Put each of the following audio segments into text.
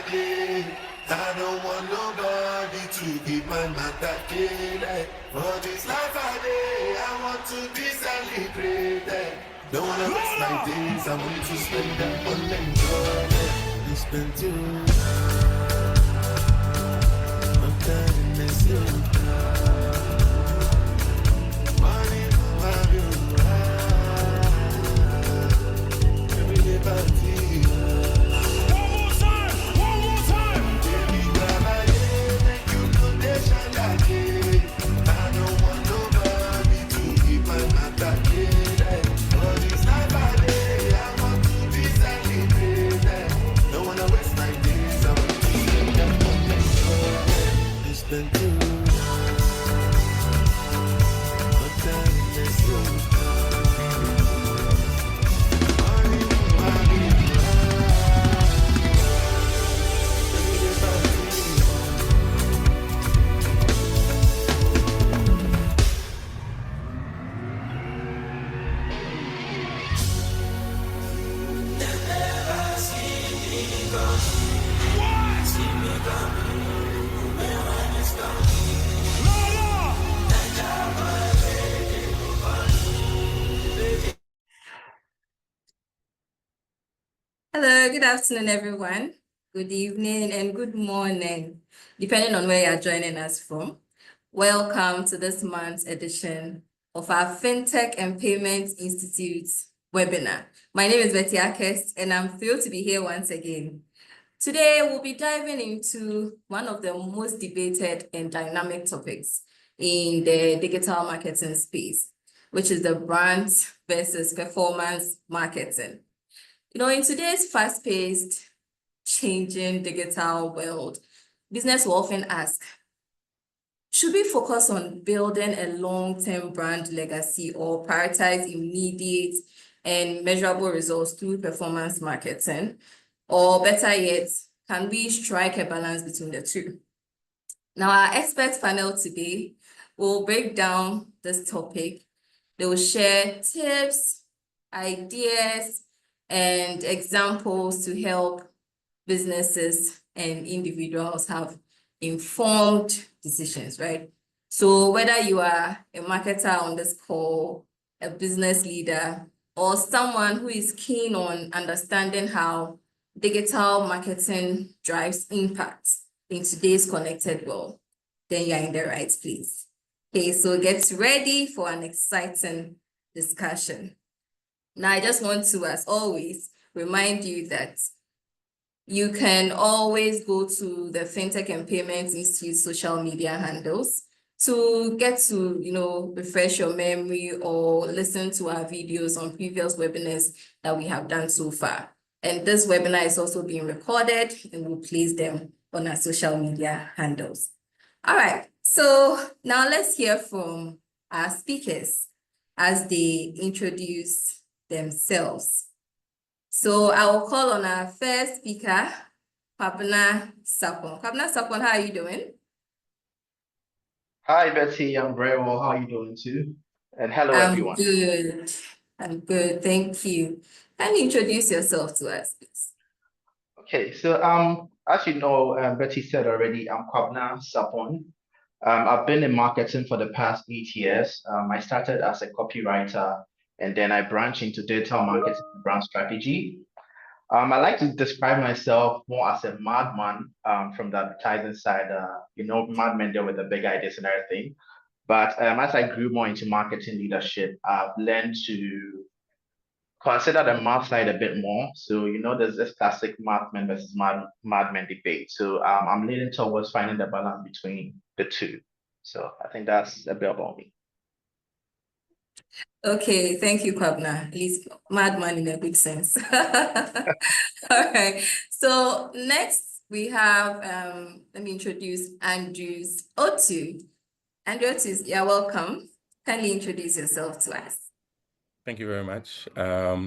day. I don't want nobody to keep my matter killing. For this life I day, I want to be celebrated. Don't wanna waste my days, I want to spend them on enjoyment. You spend too much time in this money, money, every day party. Hello, good afternoon, everyone. Good evening and good morning, depending on where you're joining us from. Welcome to this month's edition of our FinTech and Payments Institute webinar. My name is Betty Akes, and I'm thrilled to be here once again. Today, we'll be diving into one of the most debated and dynamic topics in the digital marketing space, which is the brand versus performance marketing. In today's fast-paced, changing digital world, business will often ask, should we focus on building a long-term brand legacy or prioritize immediate and measurable results through performance marketing? Or better yet, can we strike a balance between the two? Now, our expert panel today will break down this topic. They will share tips, ideas, and examples to help businesses and individuals have informed decisions, right? So whether you are a marketer on this call, a business leader, or someone who is keen on understanding how digital marketing drives impact in today's connected world, then you're in the right place. Okay, so get ready for an exciting discussion. Now, I just want to, as always, remind you that you can always go to the FinTech and Payments Institute social media handles to get to, refresh your memory or listen to our videos on previous webinars that we have done so far. And this webinar is also being recorded, and we'll place them on our social media handles. All right, so now let's hear from our speakers as they introduce themselves. So I will call on our first speaker, Kwabena Sapon. Kwabena Sapon, how are you doing? Hi, Betty. I'm very well. How are you doing too? And hello, everyone. I'm good. Thank you. Can you introduce yourself to us, please? Okay, so as you know, Betty said already, I'm Kwabena Sapon. I've been in marketing for the past 8 years. I started as a copywriter, and then I branched into digital marketing and brand strategy. I like to describe myself more as a madman from the advertising side. Madmen there with the big ideas and everything. But as I grew more into marketing leadership, I've learned to consider the math side a bit more. So, there's this classic madmen versus madmen debate. So I'm leaning towards finding the balance between the two. So I think that's a bit about me. Okay, thank you, Kwabena. At least madman in a good sense. All right. So next we have, let me introduce Andrews Otu. Andrews, you're welcome. Kindly introduce yourself to us. Thank you very much. Where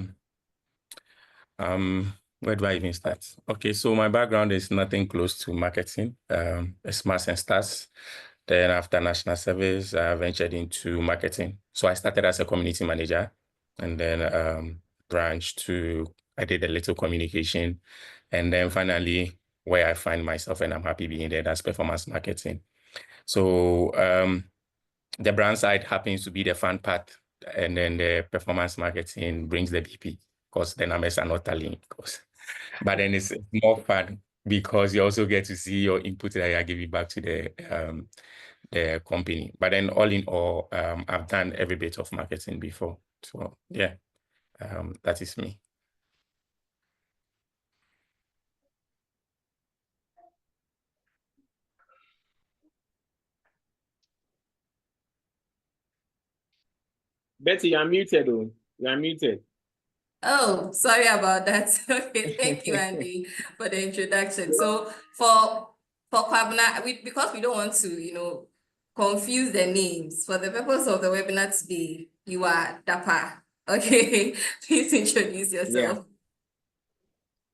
do I even start? Okay, so my background is nothing close to marketing. It's maths and stats. Then after national service, I ventured into marketing. So I started as a community manager and then branched to, I did a little communication. And then finally, where I find myself and I'm happy being there. That's performance marketing. So the brand side happens to be the fun part, and then the performance marketing brings the BP because the numbers are not tallying. But then it's more fun because you also get to see your input that you are giving back to the company. But then all in all, I've done every bit of marketing before. So yeah, that is me. Betty, you're muted. Oh, you're muted. Oh, sorry about that. Okay, thank you, Andy, for the introduction. So for Kwabena, because we don't want to, confuse the names, for the purpose of the webinar today, you are Dapa. Okay, please introduce Yeah. yourself.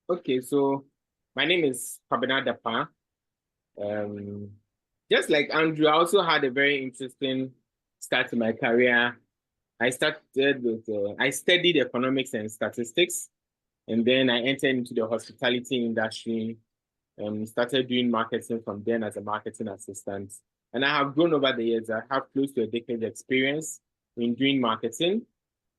Okay, so my name is Kwabena Dapa. Just like Andrew, I also had a very interesting start to my career. I started with, I studied economics and statistics, and then I entered into the hospitality industry and started doing marketing from then as a marketing assistant. And I have grown over the years. I have close to a decade experience in doing marketing.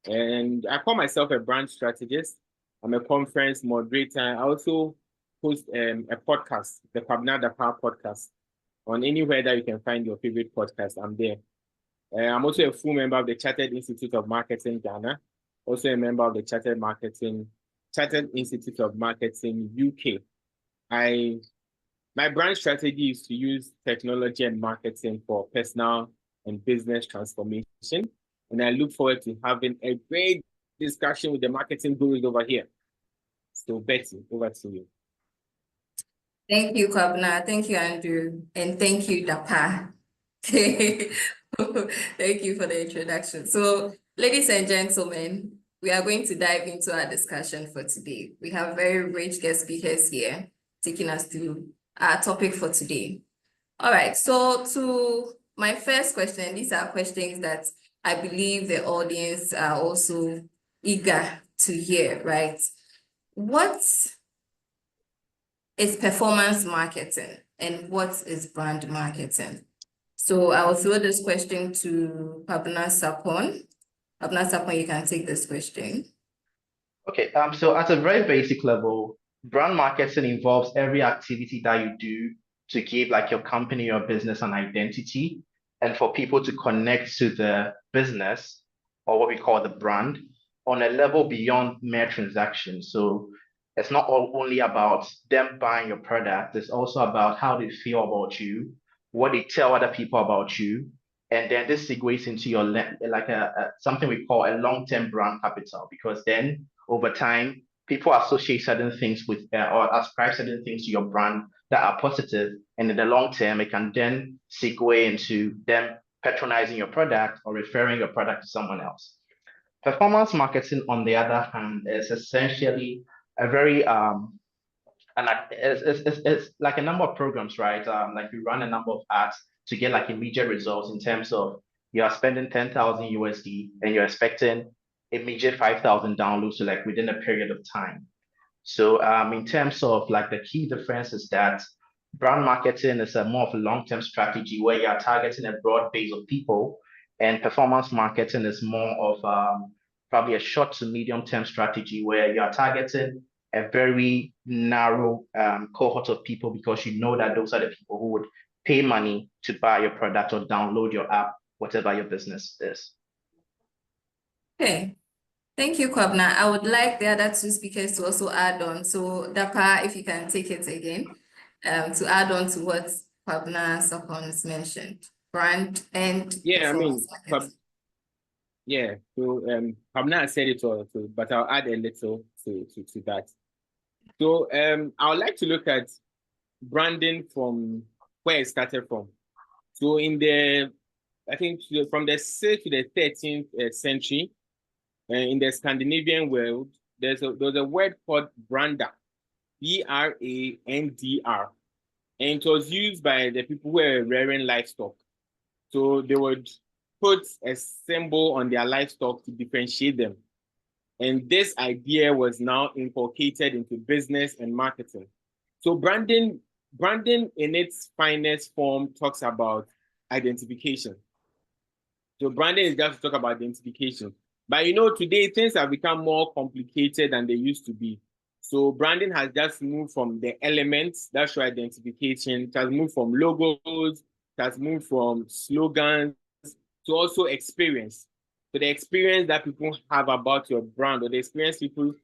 And I call myself a brand strategist. I'm a conference moderator. I also host a podcast, the Kwabena Dapa podcast. On anywhere that you can find your favorite podcast, I'm there. I'm also a full member of the Chartered Institute of Marketing Ghana, also a member of the Chartered Institute of Marketing UK. My brand strategy is to use technology and marketing for personal and business transformation. And I look forward to having a great discussion with the marketing gurus over here. So Betty, over to you. Thank you, Kwabena. Thank you, Andrew. And thank you, Dapa. Thank you for the introduction. So, ladies and gentlemen, we are going to dive into our discussion for today. We have very rich guest speakers here taking us through our topic for today. All right, so to my first question, these are questions that I believe the audience are also eager to hear, right? What is performance marketing and what is brand marketing? So I will throw this question to Kwabena Sapon. Kwabena Sapon, you can take this question. Okay, so at a very basic level, brand marketing involves every activity that you do to give like your company or business an identity and for people to connect to the business or what we call the brand on a level beyond mere transactions. So it's not only about them buying your product, it's also about how they feel about you, what they tell other people about you, and then this segues into your something we call a long-term brand capital, because then over time, people associate certain things with or ascribe certain things to your brand that are positive, and in the long term, it can then segue into them patronizing your product or referring your product to someone else. Performance marketing, on the other hand, is essentially a very and it's like a number of programs, right? Like you run a number of ads to get like immediate results in terms of you are spending 10,000 USD and you're expecting immediate 5,000 downloads to like within a period of time. So in terms of like the key difference is that brand marketing is a more of a long-term strategy where you are targeting a broad base of people, and performance marketing is more of probably a short to medium-term strategy where you are targeting a very narrow cohort of people because you know that those are the people who would pay money to buy your product or download your app, whatever your business is. Okay. Thank you, Kwabena. I would like the other two speakers to also add on. So, Dapa, if you can take it again, to add on to what Kwabena Sapon has mentioned, brand and performance marketing. Yeah, so Kwabena said it all, but I'll add a little to that. So I would like to look at branding from where it started from. So I think from the 6th to the 13th century, in the Scandinavian world, there's a word called brander, B-R-A-N-D-R. And it was used by the people who were rearing livestock. So they would put a symbol on their livestock to differentiate them. And this idea was now inculcated into business and marketing. So branding in its finest form talks about identification. So branding is just to talk about identification. But today things have become more complicated than they used to be. So branding has just moved from the elements that show identification. It has moved from logos, it has moved from slogans to also experience. So the experience that people have about your brand, or the experience people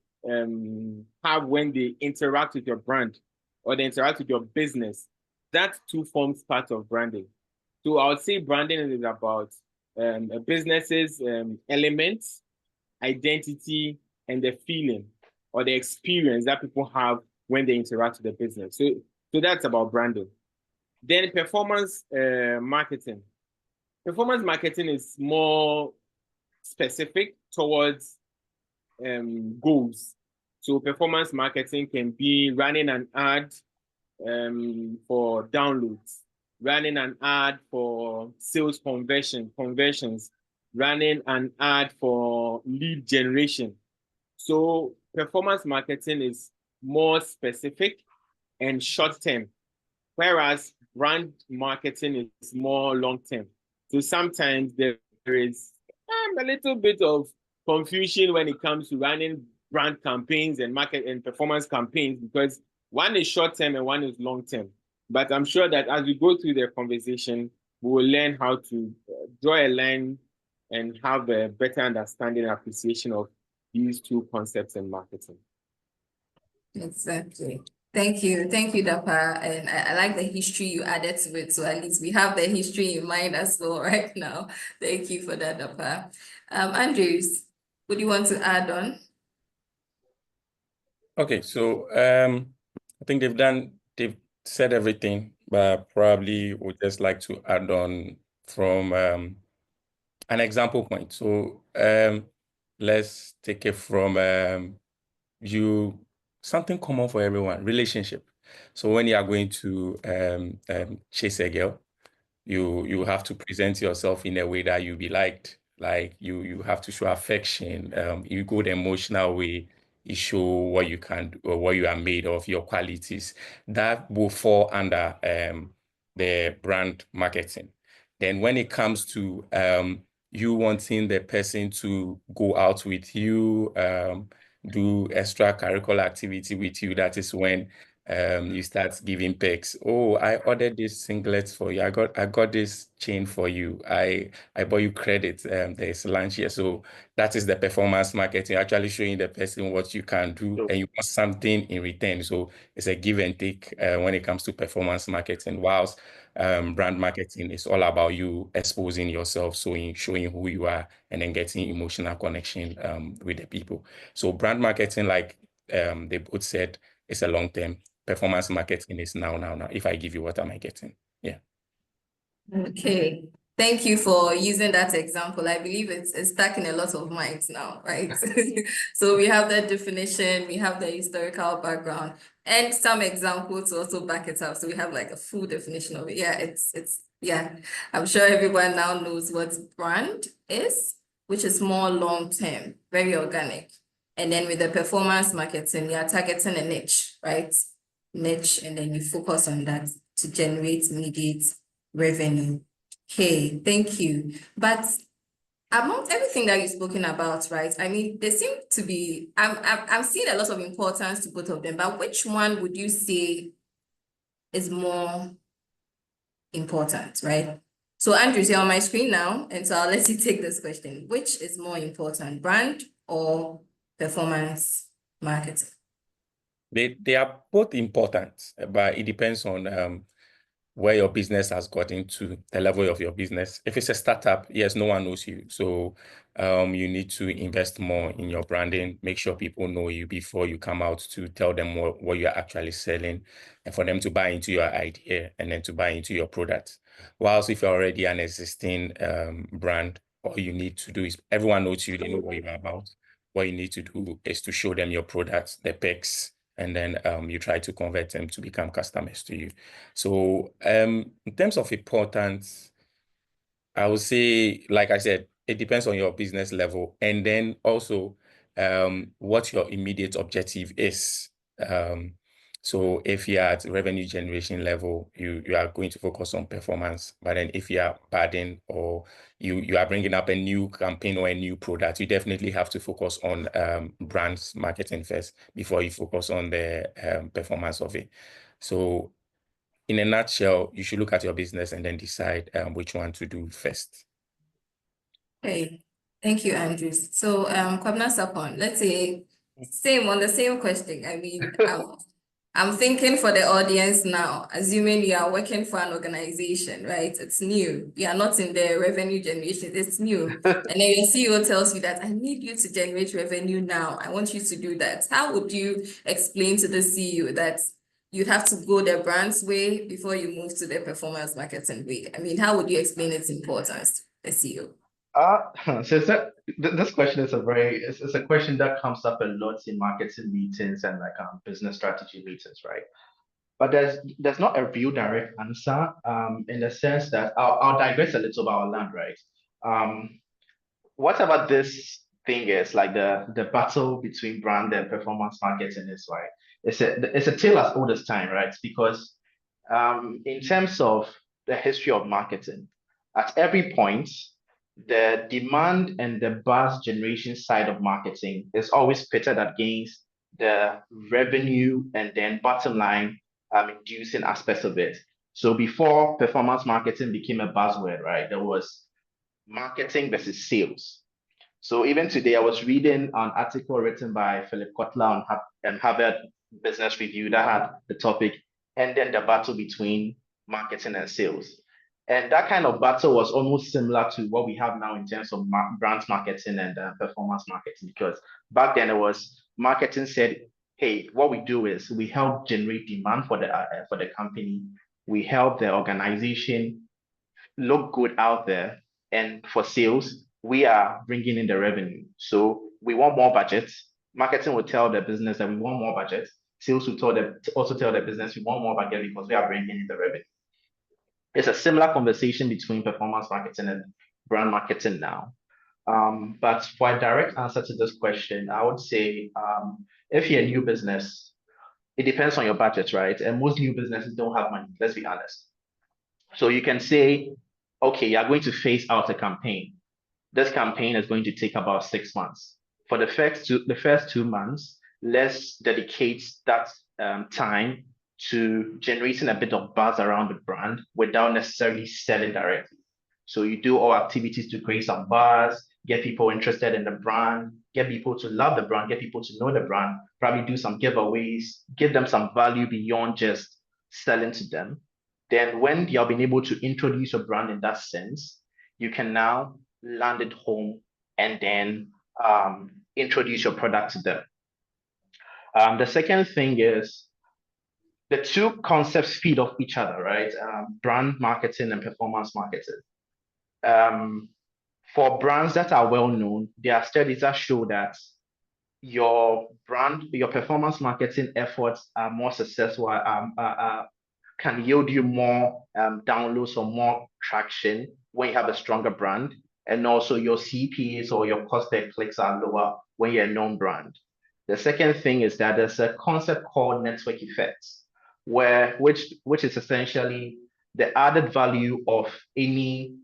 have when they interact with your brand or they interact with your business, that too forms part of branding. So I would say branding is about a business's elements, identity, and the feeling or the experience that people have when they interact with the business. So that's about branding. Then performance marketing. Performance marketing is more specific towards goals. So performance marketing can be running an ad for downloads, running an ad for sales conversions, running an ad for lead generation. So performance marketing is more specific and short term, whereas brand marketing is more long term. So sometimes there is a little bit of confusion when it comes to running brand campaigns and market and performance campaigns, because one is short term and one is long term. But I'm sure that as we go through the conversation, we will learn how to draw a line and have a better understanding and appreciation of these two concepts in marketing. Exactly. Thank you, Dapa. And I like the history you added to it. So at least we have the history in mind as well right now. Thank you for that, Dapa. Andrews, would you want to add on? Okay, so I think they've said everything, but probably would just like to add on from an example point. So let's take it from something common for everyone, relationship. So when you are going to chase a girl, you have to present yourself in a way that you be liked. Like you have to show affection. You go the emotional way. You show what you can do or what you are made of, your qualities. That will fall under the brand marketing. Then when it comes to you wanting the person to go out with you, do extracurricular activity with you, that is when you start giving perks. Oh, I ordered this singlet for you. I got this chain for you. I bought you credit. There's lunch here. So that is the performance marketing, actually showing the person what you can do and you want something in return. So it's a give and take when it comes to performance marketing. Whilst brand marketing is all about you exposing yourself, showing who you are, and then getting emotional connection with the people. So brand marketing, like they both said, is a long term. Performance marketing is now. If I give you, what am I getting? Yeah. Okay. Thank you for using that example. I believe it's stuck in a lot of minds now, right? So we have that definition, we have the historical background, and some examples to also back it up. So we have like a full definition of it. Yeah, I'm sure everyone now knows what brand is, which is more long term, very organic. And then with the performance marketing, you're targeting a niche, right? Niche, and then you focus on that to generate immediate revenue. Okay, thank you. But among everything that you've spoken about, right? I mean, there seem to be, I'm seeing a lot of importance to both of them, but which one would you say is more important, right? So Andrew, you're on my screen now, and so I'll let you take this question. Which is more important, brand or performance marketing? They are both important, but it depends on where your business has gotten to, the level of your business. If it's a startup, yes, no one knows you. So you need to invest more in your branding, make sure people know you before you come out to tell them what you're actually selling, and for them to buy into your idea and then to buy into your product. Whilst if you're already an existing brand, all you need to do is, everyone knows you, they know what you're about. What you need to do is to show them your products, the perks, and then you try to convert them to become customers to you. So in terms of importance, I would say, like I said, it depends on your business level, and then also what your immediate objective is. So if you're at revenue generation level, you are going to focus on performance. But then if you are padding or you are bringing up a new campaign or a new product, you definitely have to focus on brands marketing first before you focus on the performance of it. So in a nutshell, you should look at your business and then decide which one to do first. Okay, thank you, Andrew. So, Kwabena Sapon, let's say on the same question. I mean, I'm thinking for the audience now, assuming you are working for an organization, right? It's new. You are not in the revenue generation, it's new. And then your CEO tells you that I need you to generate revenue now. I want you to do that. How would you explain to the CEO that you have to go the brand's way before you move to the performance marketing way? I mean, how would you explain its importance to the CEO? So this question is it's a question that comes up a lot in marketing meetings and like business strategy meetings, right? But there's not a real direct answer in the sense that I'll digress a little about our land, right? Whatever this thing is, like the battle between brand and performance marketing is, right? It's a tale as old as time, right? Because in terms of the history of marketing, at every point, the demand and the buzz generation side of marketing is always pitted against the revenue and then bottom line inducing aspects of it. So before performance marketing became a buzzword, right, there was marketing versus sales. So even today, I was reading an article written by Philip Kotler on Harvard Business Review that had the topic, and then the battle between marketing and sales. And that kind of battle was almost similar to what we have now in terms of brand marketing and performance marketing, because back then it was marketing said, hey, what we do is we help generate demand for the company. We help the organization look good out there. And for sales, we are bringing in the revenue. So we want more budget. Marketing will tell the business that we want more budget. Sales will also tell the business we want more budget because we are bringing in the revenue. It's a similar conversation between performance marketing and brand marketing now. But for a direct answer to this question, I would say if you're a new business, it depends on your budget, right? And most new businesses don't have money, let's be honest. So you can say, okay, you're going to phase out a campaign. This campaign is going to take about 6 months. For the first 2 months, let's dedicate that time to generating a bit of buzz around the brand without necessarily selling directly. So you do all activities to create some buzz, get people interested in the brand, get people to love the brand, get people to know the brand, probably do some giveaways, give them some value beyond just selling to them. Then when you've been able to introduce your brand in that sense, you can now land it home and then introduce your product to them. The second thing is the two concepts feed off each other, right? Brand marketing and performance marketing. For brands that are well known, there are studies that show that your performance marketing efforts are more successful, can yield you more downloads or more traction when you have a stronger brand. And also your CPAs or your cost per clicks are lower when you're a known brand. The second thing is that there's a concept called network effects, which is essentially the added value of any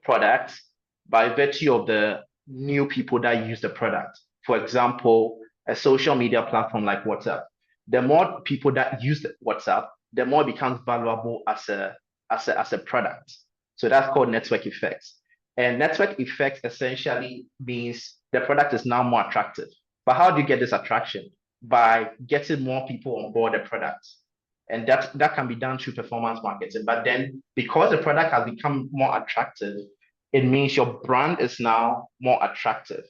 product by virtue of the new people that use the product. For example, a social media platform like WhatsApp. The more people that use WhatsApp, the more it becomes valuable as a product. So that's called network effects. And network effects essentially means the product is now more attractive. But how do you get this attraction? By getting more people on board the product. And that can be done through performance marketing. But then because the product has become more attractive, it means your brand is now more attractive.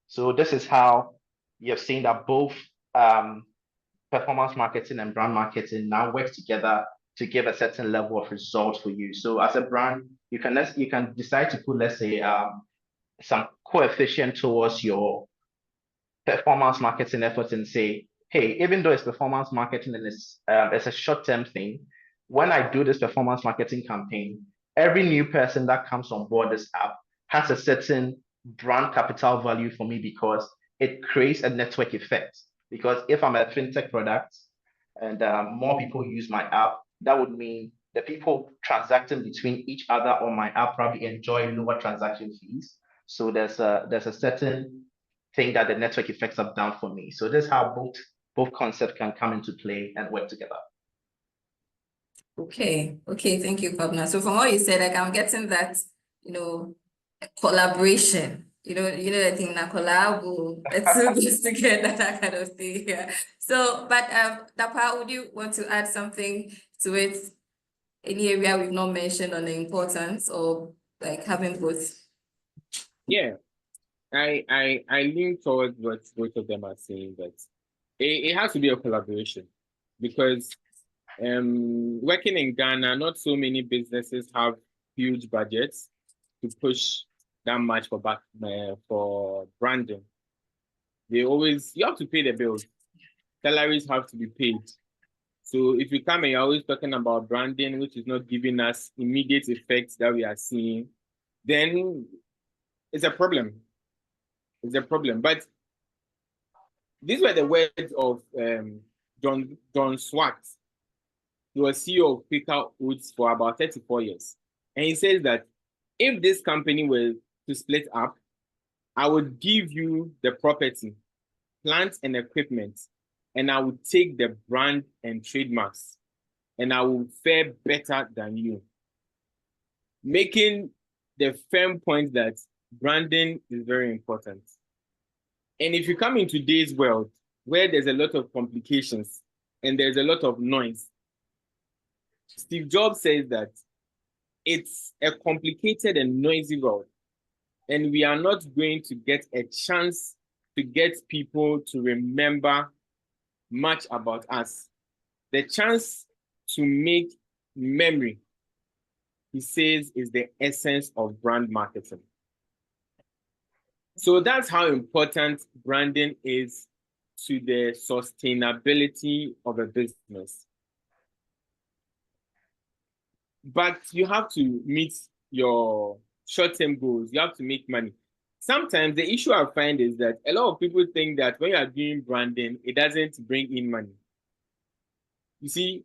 So this is how you have seen that both performance marketing and brand marketing now work together to give a certain level of result for you. So as a brand, you can decide to put, let's say, some coefficient towards your performance marketing efforts and say, hey, even though it's performance marketing and it's a short-term thing, when I do this performance marketing campaign, every new person that comes on board this app has a certain brand capital value for me because it creates a network effect. Because if I'm a fintech product, and more people use my app, that would mean the people transacting between each other on my app probably enjoy lower transaction fees. So there's a certain thing that the network effects have done for me. So this is how both concepts can come into play and work together. Okay, thank you, Pabna. So from what you said, like I'm getting that, collaboration. The thing na collab, let's do this together, that kind of thing. Yeah. So, but Dapa, would you want to add something to it? Any area we've not mentioned on the importance or like having both? Yeah, I lean towards what both of them are saying, but it has to be a collaboration, because working in Ghana, not so many businesses have huge budgets to push that much for branding. You have to pay the bills. Salaries have to be paid. So if you come and you're always talking about branding, which is not giving us immediate effects that we are seeing, then it's a problem. It's a problem. But these were the words of John Swart. He was CEO of Quaker Oats for about 34 years. And he says that if this company were to split up, I would give you the property, plant and equipment, and I would take the brand and trademarks, and I will fare better than you. Making the firm point that branding is very important. And if you come in today's world, where there's a lot of complications and there's a lot of noise, Steve Jobs says that it's a complicated and noisy world, and we are not going to get a chance to get people to remember much about us. The chance to make memory, he says, is the essence of brand marketing. So that's how important branding is to the sustainability of a business. But you have to meet your short-term goals. You have to make money. Sometimes the issue I find is that a lot of people think that when you are doing branding, it doesn't bring in money. You see,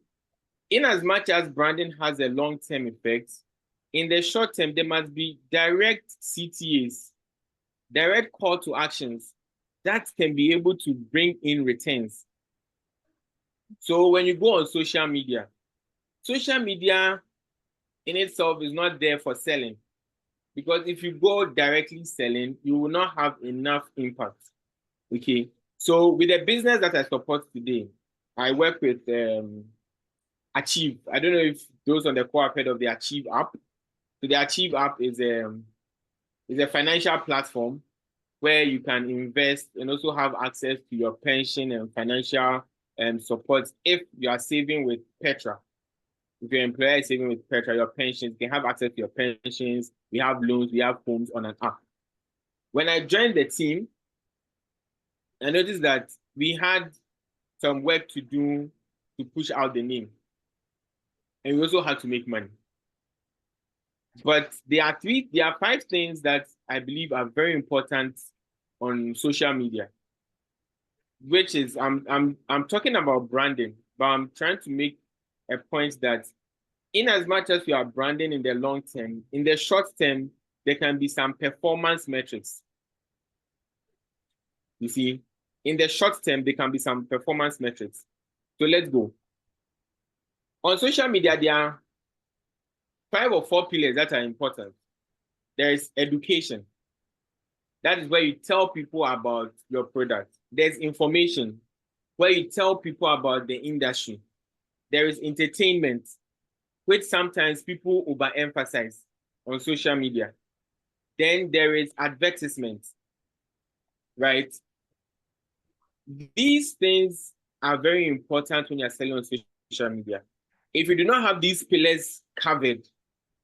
in as much as branding has a long-term effect, in the short term, there must be direct CTAs, direct call to actions that can be able to bring in returns. So when you go on social media in itself is not there for selling, because if you go directly selling, you will not have enough impact. Okay, so with the business that I support today, I work with Achieve. I don't know if those on the call have heard of the Achieve app. So the Achieve app is a financial platform where you can invest and also have access to your pension and financial support if you are saving with Petra. If your employer is saving with Petra, your pensions, you can have access to your pensions. We have loans, we have homes on an app. When I joined the team, I noticed that we had some work to do to push out the name. And we also had to make money. But there are 5 things that I believe are very important on social media, which is I'm talking about branding, but I'm trying to make a point that in as much as you are branding in the long term, in the short term, there can be some performance metrics. You see, in the short term, there can be some performance metrics. So let's go. On social media, there are 5 or 4 pillars that are important. There is education. That is where you tell people about your product. There's information, where you tell people about the industry. There is entertainment, which sometimes people overemphasize on social media. Then there is advertisement, right? These things are very important when you're selling on social media. If you do not have these pillars covered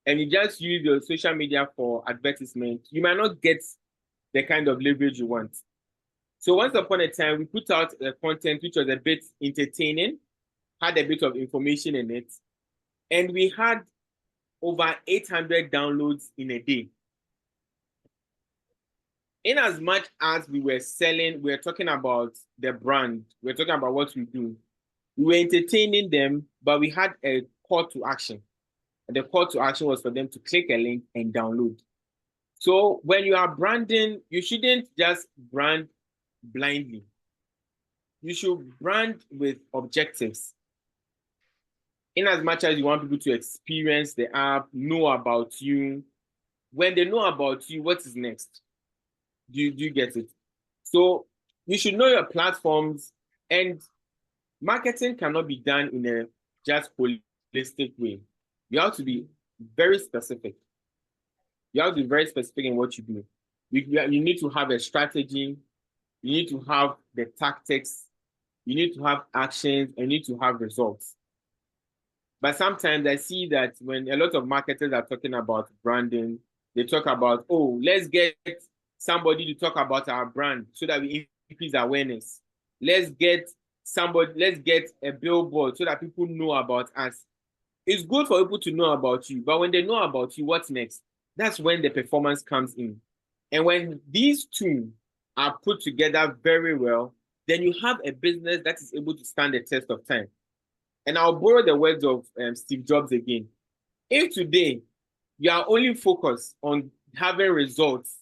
and you just use your social media for advertisement, you might not get the kind of leverage you want. So once upon a time, we put out a content which was a bit entertaining, had a bit of information in it, and we had over 800 downloads in a day. In as much as we were selling, we were talking about the brand, we were talking about what we do, We were entertaining them, but we had a call to action. And the call to action was for them to click a link and download. So when you are branding, you shouldn't just brand blindly. You should brand with objectives. In as much as you want people to experience the app, know about you, when they know about you, what is next? Do you get it? So you should know your platforms, and marketing cannot be done in a just holistic way. You have to be very specific. You have to be very specific in what you do. You need to have a strategy. You need to have the tactics. You need to have actions, and you need to have results. But sometimes I see that when a lot of marketers are talking about branding, they talk about, oh, let's get somebody to talk about our brand so that we increase awareness. Let's get a billboard so that people know about us. It's good for people to know about you, but when they know about you, what's next? That's when the performance comes in. And when these two are put together very well, then you have a business that is able to stand the test of time. And I'll borrow the words of Steve Jobs again. If today you are only focused on having results,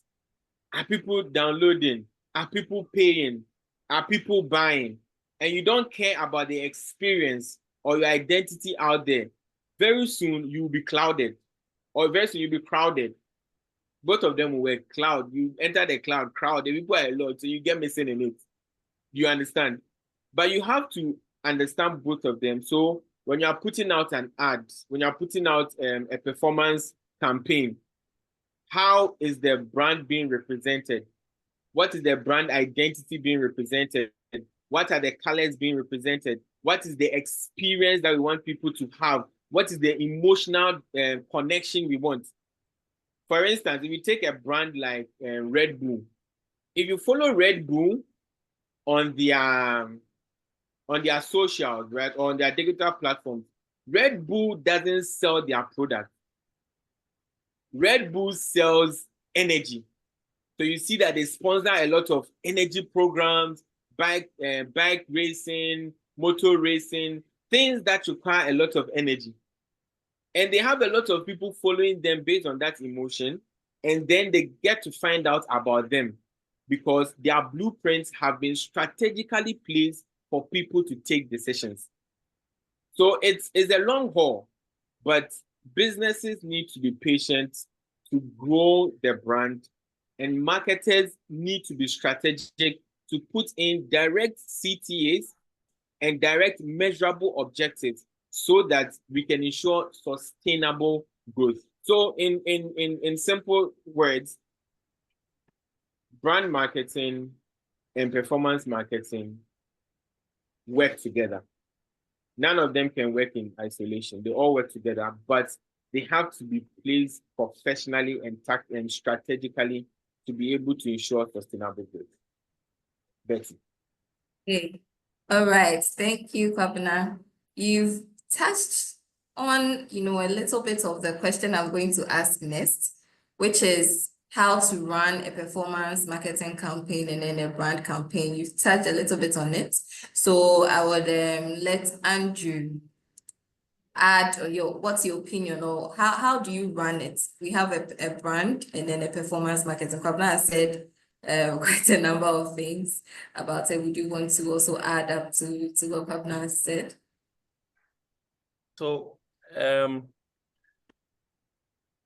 are people downloading, are people paying, are people buying, and you don't care about the experience or your identity out there, very soon you will be clouded, or very soon you'll be crowded. Both of them will work. Cloud, you enter the cloud, crowded, people are a lot, so you get missing in it. You understand? But you have to understand both of them. So when you are putting out an ad, when you're putting out a performance campaign, how is the brand being represented? What is the brand identity being represented? What are the colors being represented? What is the experience that we want people to have? What is the emotional connection we want? For instance, if you take a brand like Red Bull, if you follow Red Bull on their socials, right, on their digital platforms, Red Bull doesn't sell their product. Red Bull sells energy. So you see that they sponsor a lot of energy programs, bike racing, motor racing, things that require a lot of energy. And they have a lot of people following them based on that emotion. And then they get to find out about them because their blueprints have been strategically placed for people to take decisions. So it's a long haul, but businesses need to be patient to grow their brand, and marketers need to be strategic to put in direct CTAs and direct measurable objectives so that we can ensure sustainable growth. So in simple words, brand marketing and performance marketing work together. None of them can work in isolation. They all work together, but they have to be placed professionally and strategically to be able to ensure sustainable growth. Betty. Okay. All right. Thank you, Kwabena. You've touched on, a little bit of the question I'm going to ask next, which is how to run a performance marketing campaign and then a brand campaign. You've touched a little bit on it. So I would let Andrew add what's your opinion, or how do you run it? We have a brand and then a performance marketing. Kwabena has said quite a number of things about it. Would you want to also add up to what Kwabena has said? So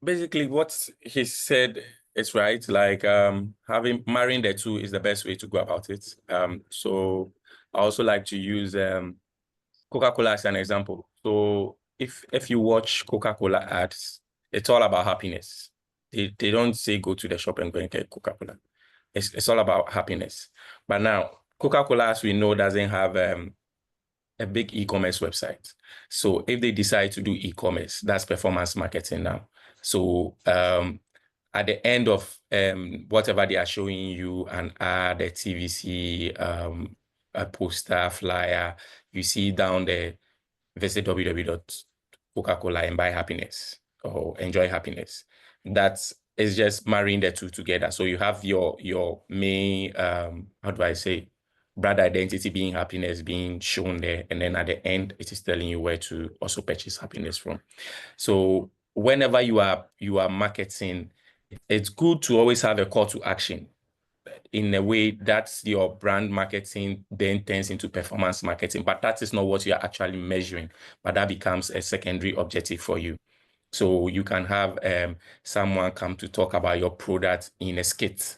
basically what he said is right. Like marrying the two is the best way to go about it. So I also like to use Coca-Cola as an example. So if you watch Coca-Cola ads, it's all about happiness. They don't say go to the shop and go and get Coca-Cola. It's all about happiness. But now Coca-Cola, as we know, doesn't have a big e-commerce website. So if they decide to do e-commerce, that's performance marketing now. So at the end of whatever they are showing you, an ad, a TVC, a poster, flyer, you see down there, visit www.coca-cola and buy happiness or enjoy happiness. That is just marrying the two together. So you have your main, how do I say, brand identity being happiness being shown there. And then at the end, it is telling you where to also purchase happiness from. So whenever you are marketing, it's good to always have a call to action. In a way, that's your brand marketing then turns into performance marketing, but that is not what you are actually measuring, but that becomes a secondary objective for you. So you can have someone come to talk about your product in a skit.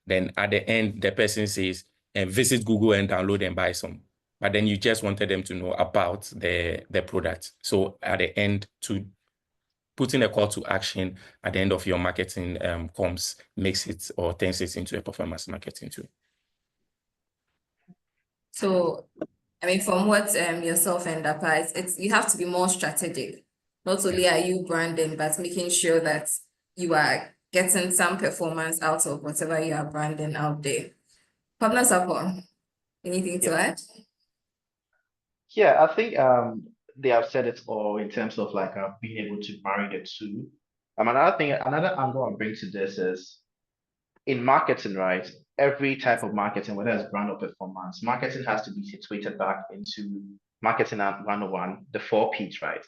Then at the end, the person says, visit Google and download and buy some. But then you just wanted them to know about the product. So at the end, to putting a call to action at the end of your marketing comms makes it or turns it into a performance marketing tool. So, I mean, from what yourself and Dapa, it's you have to be more strategic. Not only are you branding, but making sure that you are getting some performance out of whatever you are branding out there. Partner support, anything to add? Yeah, I think they have said it all in terms of like being able to marry the two. Another thing, another angle I'll bring to this is in marketing, right? Every type of marketing, whether it's brand or performance, marketing has to be situated back into marketing at 101, the 4 Ps, right?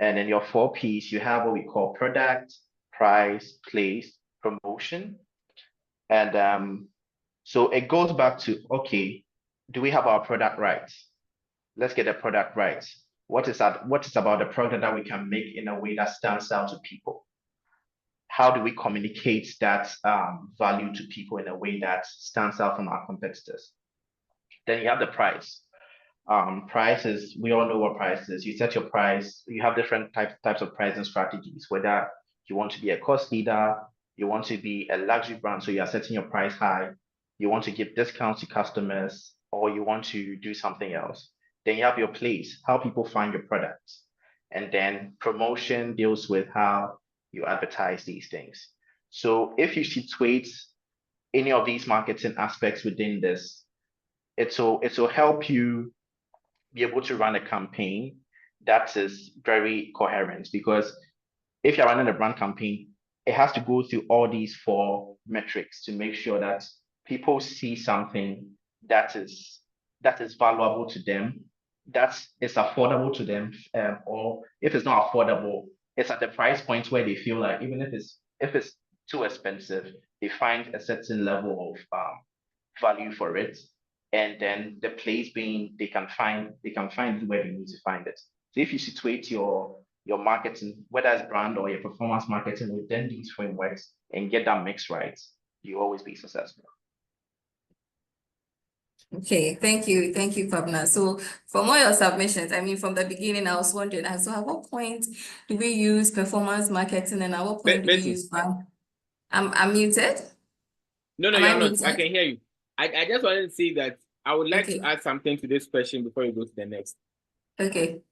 And in your 4 Ps, you have what we call product, price, place, promotion. And so it goes back to, okay, do we have our product right? Let's get the product right. What is that? What is about the product that we can make in a way that stands out to people? How do we communicate that value to people in a way that stands out from our competitors? Then you have the price. Price is, we all know what price is. You set your price, you have different types of pricing strategies, whether you want to be a cost leader, you want to be a luxury brand, so you are setting your price high, you want to give discounts to customers, or you want to do something else. Then you have your place, how people find your products. And then promotion deals with how you advertise these things. So if you situate any of these marketing aspects within this, it will help you be able to run a campaign that is very coherent, because if you're running a brand campaign, it has to go through all these 4 metrics to make sure that people see something that is valuable to them, that is affordable to them, or if it's not affordable, it's at the price point where they feel like even if it's too expensive, they find a certain level of value for it. And then the place being they can find where they need to find it. So if you situate your marketing, whether it's brand or your performance marketing within these frameworks and get that mix right, you always be successful. Okay, thank you, Pabna. So from all your submissions, I mean, from the beginning, I was wondering, so at what point do we use performance marketing, and at what point do we Betty. use brand? I'm muted. No, Am you're I not. muted? I can hear you. I just wanted to say that I would like Okay. to add something to this question before you go to the next. Okay,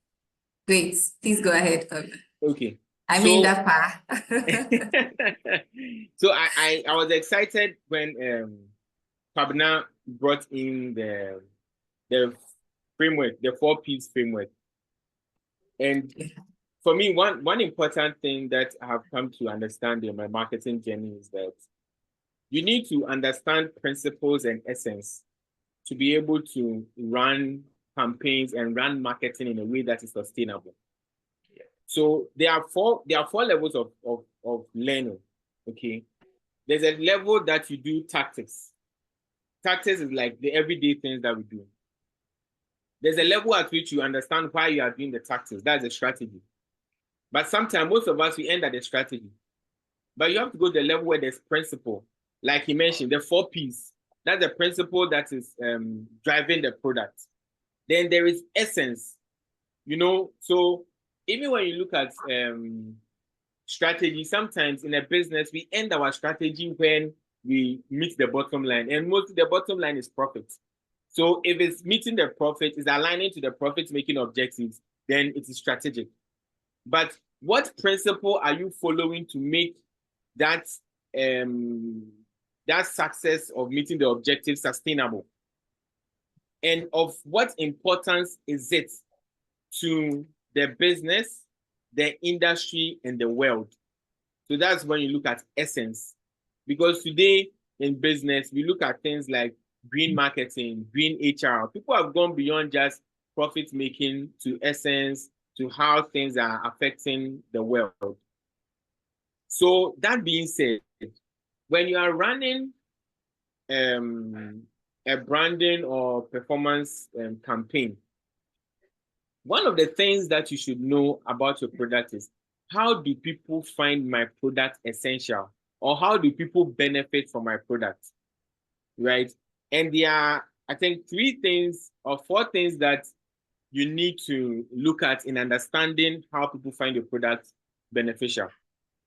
great. Please go ahead, Pabna. Okay. I mean that part. So I was excited when Pabna brought in the framework, the 4 Ps framework. And for me, one important thing that I have come to understand in my marketing journey is that you need to understand principles and essence to be able to run campaigns and run marketing in a way that is sustainable. Yeah. So there are four levels of learning. Okay. There's a level that you do tactics. Tactics is like the everyday things that we do. There's a level at which you understand why you are doing the tactics. That's a strategy. But sometimes most of us, we end at the strategy. But you have to go to the level where there's principle. Like he mentioned, the 4 Ps. That's the principle that is driving the product. Then there is essence. So even when you look at strategy, sometimes in a business, we end our strategy when we meet the bottom line. And mostly the bottom line is profit. So if it's meeting the profit, is aligning to the profit-making objectives, then it is strategic. But what principle are you following to make that that success of meeting the objective sustainable? And of what importance is it to the business, the industry, and the world? So that's when you look at essence. Because today in business, we look at things like green marketing, green HR. People have gone beyond just profit making to essence, to how things are affecting the world. So that being said, when you are running a branding or performance campaign, one of the things that you should know about your product is, how do people find my product essential? Or how do people benefit from my product? Right? And there are, I think, 3 things or 4 things that you need to look at in understanding how people find your product beneficial.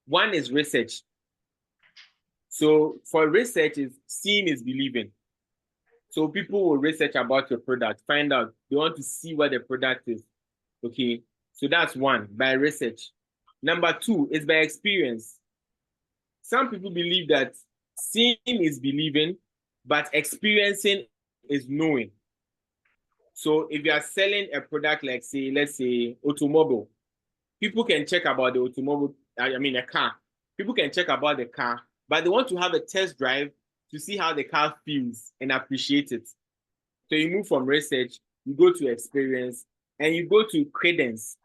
One is research. So for research, is seeing is believing. So people will research about your product, find out, they want to see what the product is. Okay, so that's one, by research. Number 2 is by experience. Some people believe that seeing is believing, but experiencing is knowing. So if you are selling a product like, say, let's say automobile, people can check about the automobile, I mean a car. People can check about the car, but they want to have a test drive to see how the car feels and appreciate it. So you move from research, you go to experience, and you go to credence.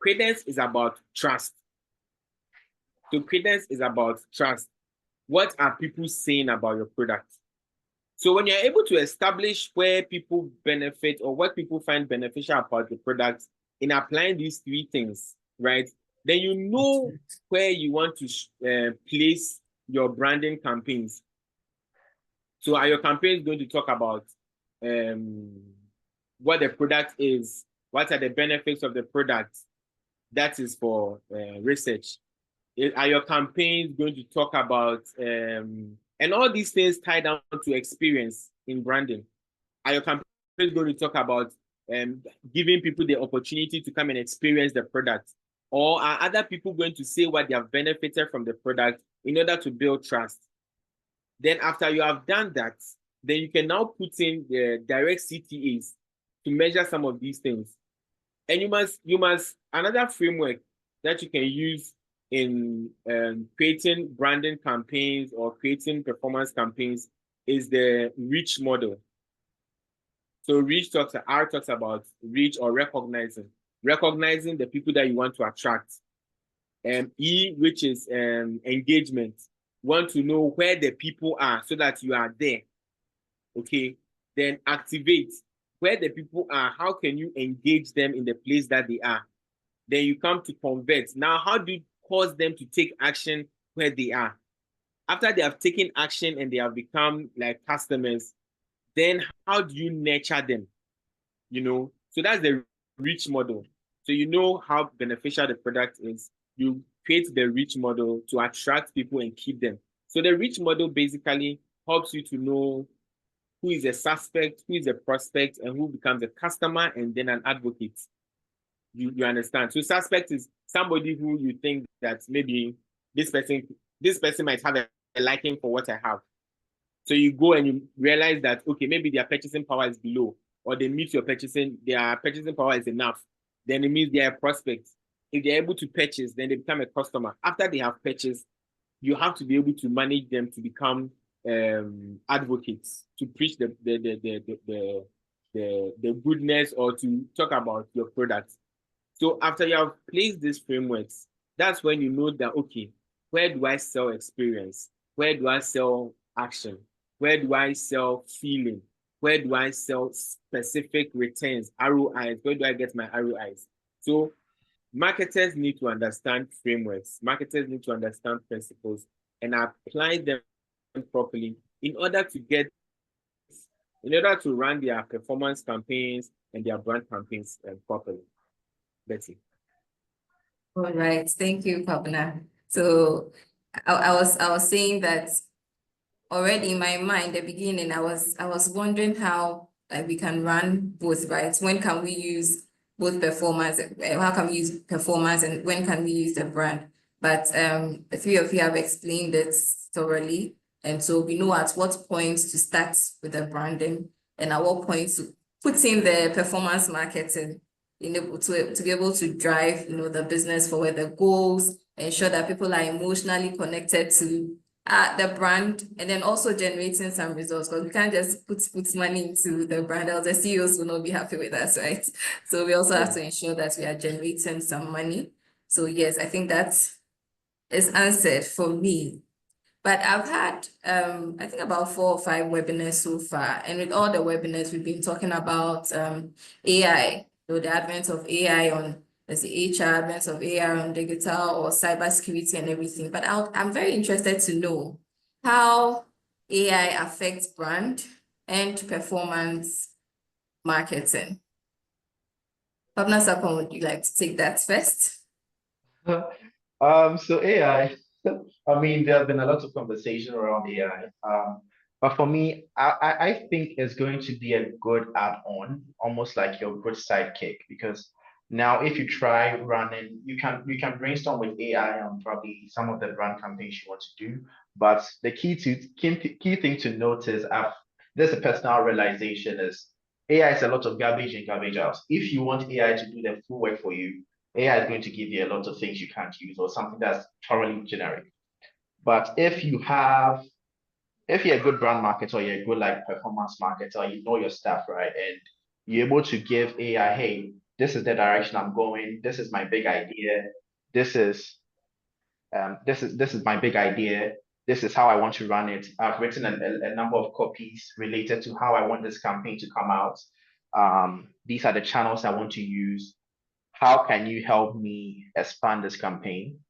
Credence is about trust. So credence is about trust. What are people saying about your product? So when you're able to establish where people benefit or what people find beneficial about the product in applying these 3 things, right? Then you know where you want to place your branding campaigns. So are your campaigns going to talk about what the product is? What are the benefits of the product? That is for research. Are your campaigns going to talk about, and all these things tie down to experience in branding. Are your campaigns going to talk about giving people the opportunity to come and experience the product? Or are other people going to say what they have benefited from the product in order to build trust? Then after you have done that, then you can now put in the direct CTAs to measure some of these things. And you must another framework that you can use in creating branding campaigns or creating performance campaigns is the reach model. So R talks about reach or recognizing the people that you want to attract. E, which is engagement. Want to know where the people are so that you are there. Okay. Then activate, where the people are, how can you engage them in the place that they are? Then you come to convert. Now, how do you cause them to take action where they are? After they have taken action and they have become like customers, then how do you nurture them? You know, so that's the reach model. So you know how beneficial the product is. You create the reach model to attract people and keep them. So the reach model basically helps you to know who is a suspect, who is a prospect, and who becomes a customer and then an advocate. You understand? So suspect is somebody who you think that maybe this person might have a liking for what I have. So you go and you realize that, okay, maybe their purchasing power is below, or they meet their purchasing power is enough. Then it means they are a prospect. If they're able to purchase, then they become a customer. After they have purchased, you have to be able to manage them to become advocates, to preach the goodness or to talk about your product. So after you have placed these frameworks, that's when you know that, okay, where do I sell experience? Where do I sell action? Where do I sell feeling? Where do I sell specific returns, ROIs? Where do I get my ROIs? So marketers need to understand frameworks. Marketers need to understand principles and apply them properly in order to run their performance campaigns and their brand campaigns properly. Betty. All right, thank you, Pabna. So I was saying that already in my mind, the beginning, I was wondering how we can run both, right? When can we use both performance? How can we use performance, and when can we use the brand? But the 3 of you have explained it thoroughly, and so we know at what point to start with the branding and at what point to put in the performance marketing, to be able to drive, the business forward, the goals, ensure that people are emotionally connected to the brand and then also generating some results, because we can't just put money into the brand, else the CEOs will not be happy with us, right? So we also have to ensure that we are generating some money. So yes, I think that is answered for me. But I've had I think about 4 or 5 webinars so far, and with all the webinars we've been talking about AI, the advent of AI on let's say HR, advent of AI on digital or cybersecurity and everything. But I'm very interested to know how AI affects brand and performance marketing. Pabna Sapon, would you like to take that first? So AI, I mean, there have been a lot of conversation around AI. But for me, I think it's going to be a good add-on, almost like your good sidekick, because now if you try running, you can brainstorm with AI on probably some of the brand campaigns you want to do. But the key thing to notice, there's a personal realization is AI is a lot of garbage in, garbage out. If you want AI to do the full work for you, AI is going to give you a lot of things you can't use or something that's thoroughly generic. But if you're a good brand marketer or you're a good like performance marketer, you know your stuff, right? And you're able to give AI, hey, this is the direction I'm going, this is my big idea, this is my big idea, this is how I want to run it. I've written a number of copies related to how I want this campaign to come out. These are the channels I want to use. How can you help me expand this campaign?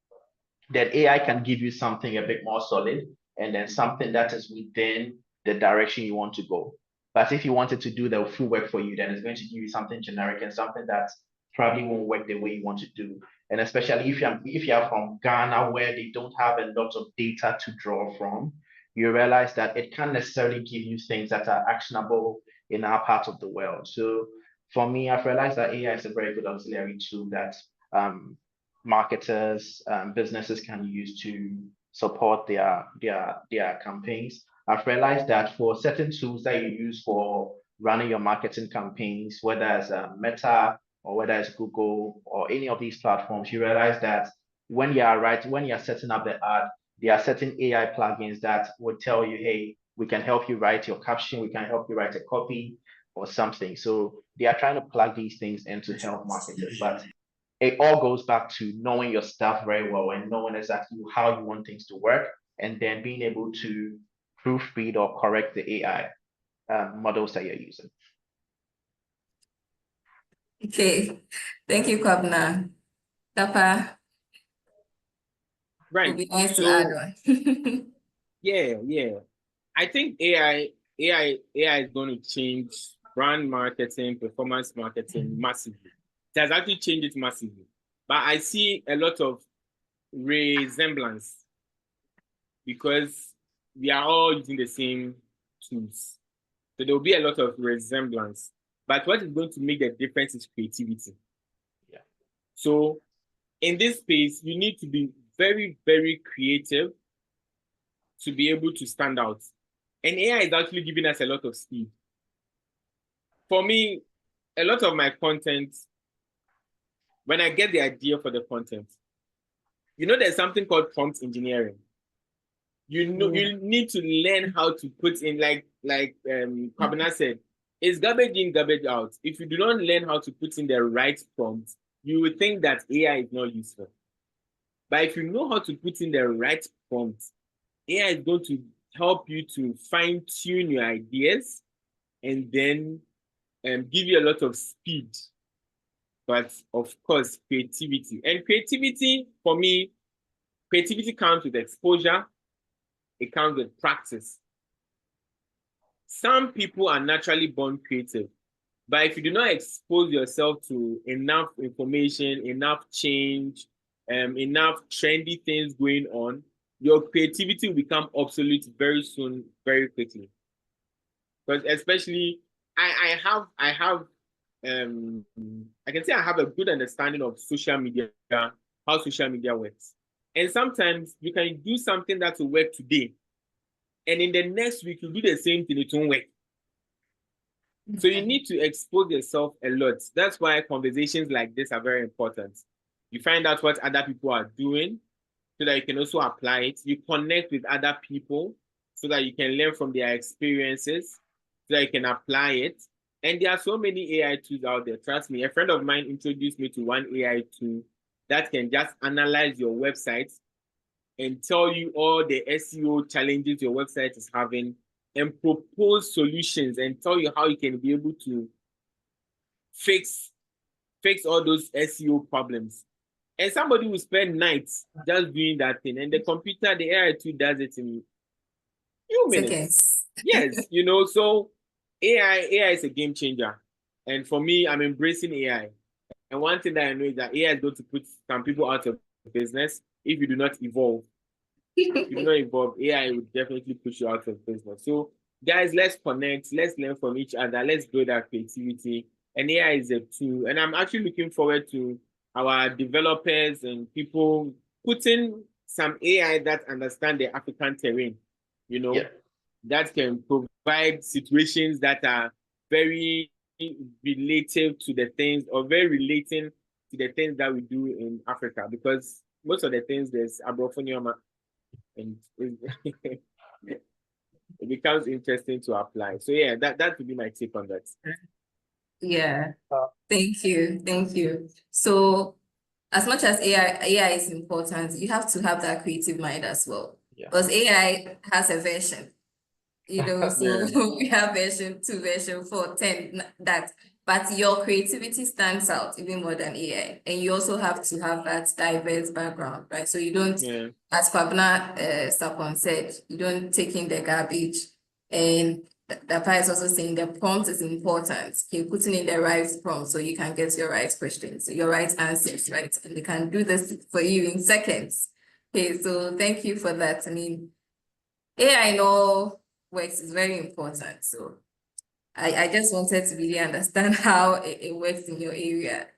Then AI can give you something a bit more solid and then something that is within the direction you want to go. But if you wanted to do the full work for you, then it's going to give you something generic and something that probably won't work the way you want to do. And especially if you're from Ghana, where they don't have a lot of data to draw from, you realize that it can't necessarily give you things that are actionable in our part of the world. So for me, I've realized that AI is a very good auxiliary tool that marketers, businesses can use to support their campaigns. I've realized that for certain tools that you use for running your marketing campaigns, whether it's Meta or whether it's Google or any of these platforms, you realize that when you're setting up the ad, there are certain AI plugins that would tell you, hey, we can help you write your caption, we can help you write a copy or something. So they are trying to plug these things in to help marketers. But it all goes back to knowing your stuff very well and knowing exactly how you want things to work, and then being able to proofread or correct the AI models that you're using. Okay, thank you, Kwabna. Tapa, Right. would be nice to So, add on. yeah. I think AI is going to change brand marketing, performance marketing massively. It has actually changed it massively. But I see a lot of resemblance because we are all using the same tools. So there will be a lot of resemblance. But what is going to make the difference is creativity. Yeah. So in this space, you need to be very, very creative to be able to stand out. And AI is actually giving us a lot of speed. For me, a lot of my content, when I get the idea for the content, there's something called prompt engineering. You need to learn how to put in, like Kwabena said, it's garbage in, garbage out. If you do not learn how to put in the right prompt, you would think that AI is not useful. But if you know how to put in the right prompt, AI is going to help you to fine-tune your ideas and then give you a lot of speed. But of course, creativity. And creativity, for me, creativity comes with exposure. It comes with practice. Some people are naturally born creative, but if you do not expose yourself to enough information, enough change, enough trendy things going on, your creativity will become obsolete very soon, very quickly. But especially, I can say I have a good understanding of social media, how social media works. And sometimes you can do something that will work today, and in the next week, you do the same thing, it won't work. So you need to expose yourself a lot. That's why conversations like this are very important. You find out what other people are doing, so that you can also apply it. You connect with other people so that you can learn from their experiences, so that you can apply it. And there are so many AI tools out there. Trust me, a friend of mine introduced me to one AI tool that can just analyze your website and tell you all the SEO challenges your website is having and propose solutions and tell you how you can be able to fix all those SEO problems. And somebody will spend nights just doing that thing. And the computer, the AI tool does it in few minutes. Seconds. Yes, so AI is a game changer. And for me, I'm embracing AI. And one thing that I know is that AI is going to put some people out of business if you do not evolve. If you do not evolve, AI will definitely push you out of business. So, guys, let's connect, let's learn from each other, let's build our creativity. And AI is a tool. And I'm actually looking forward to our developers and people putting some AI that understand the African terrain, Yeah. that can provide situations that are very relative to the things or very relating to the things that we do in Africa, because most of the things there's abrofonium and it becomes interesting to apply. So yeah, that would be my take on that. Yeah. Thank you. Thank you. So as much as AI is important, you have to have that creative mind as well. Yeah. Because AI has a version, so Yeah. we have version 2, version 4, 10, that. But your creativity stands out even more than AI. And you also have to have that diverse background, right? So you don't, Yeah. as Kwabena Sapon said, you don't take in the garbage. And Dapa is also saying the prompt is important. You're putting in the right prompt so you can get your right questions, your right answers, right? And they can do this for you in seconds. Okay, so thank you for that. I mean, AI in all works is very important. So I just wanted to really understand how it works in your area.